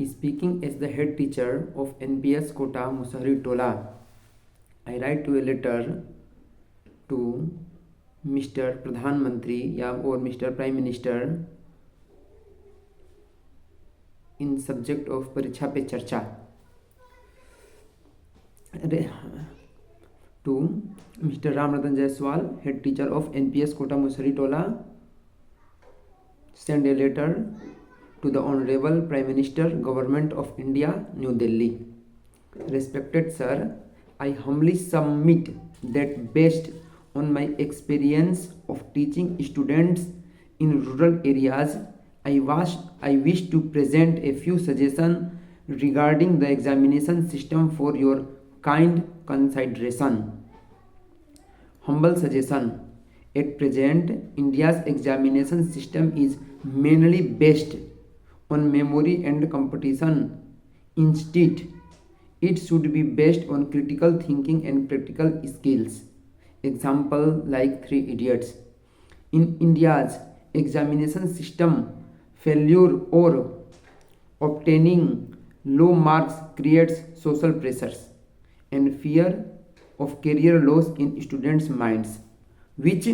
Speaking as the head teacher of NPS Kota Musahri Tola, I write to a letter to Mr. Pradhan Mantri or Mr. Prime Minister in subject of परीक्षा पे चर्चा to Mr. Ram Ratan Jaiswal, head teacher of NPS Kota Musahri Tola, send a letter to the Honorable Prime Minister, Government of India, New Delhi. Respected Sir, I humbly submit that based on my experience of teaching students in rural areas, I wish to present a few suggestions regarding the examination system for your kind consideration. Humble suggestion. At present, India's examination system is mainly based on memory and competition. Instead, it should be based on critical thinking and practical skills. Example like Three Idiots. In India's examination system, failure or obtaining low marks creates social pressures and fear of career loss in students' minds, which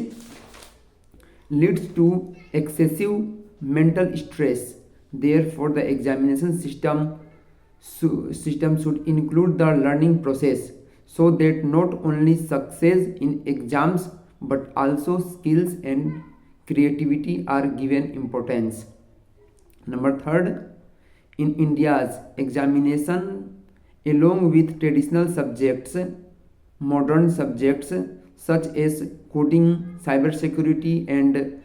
leads to excessive mental stress. Therefore, the examination system should include the learning process so that not only success in exams but also skills and creativity are given importance. Number third, in India's examination, along with traditional subjects, modern subjects such as coding, cybersecurity, and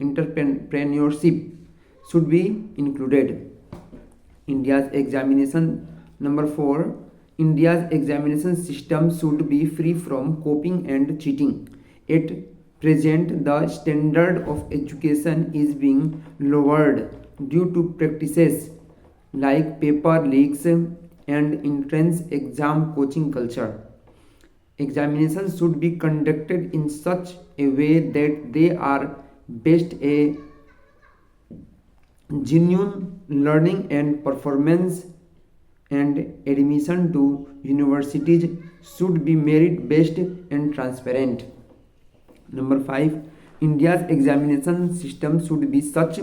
entrepreneurship should be included. India's examination number 4, India's examination system should be free from copying and cheating. At present, the standard of education is being lowered due to practices like paper leaks and entrance exam coaching culture. Examinations should be conducted in such a way that they are based a genuine learning and performance, and admission to universities should be merit based and transparent. Number 5, India's examination system should be such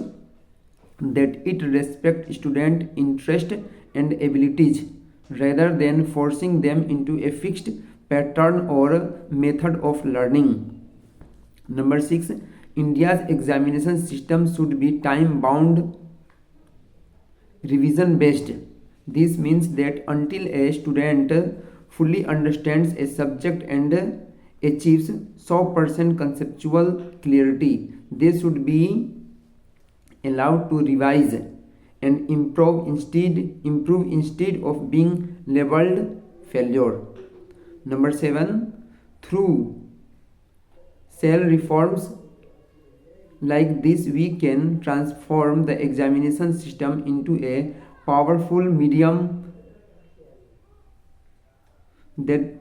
that it respects student interest and abilities rather than forcing them into a fixed pattern or method of learning. Number 6, India's examination system should be time bound, revision based. This means that until a student fully understands a subject and achieves 100% conceptual clarity, they should be allowed to revise and improve instead of being labeled failure. Number 7, through cell reforms like this, we can transform the examination system into a powerful medium that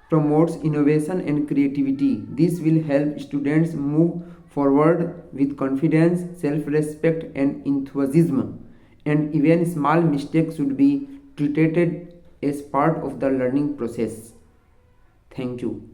promotes innovation and creativity. This will help students move forward with confidence, self-respect, and enthusiasm. And even small mistakes should be treated as part of the learning process. Thank you.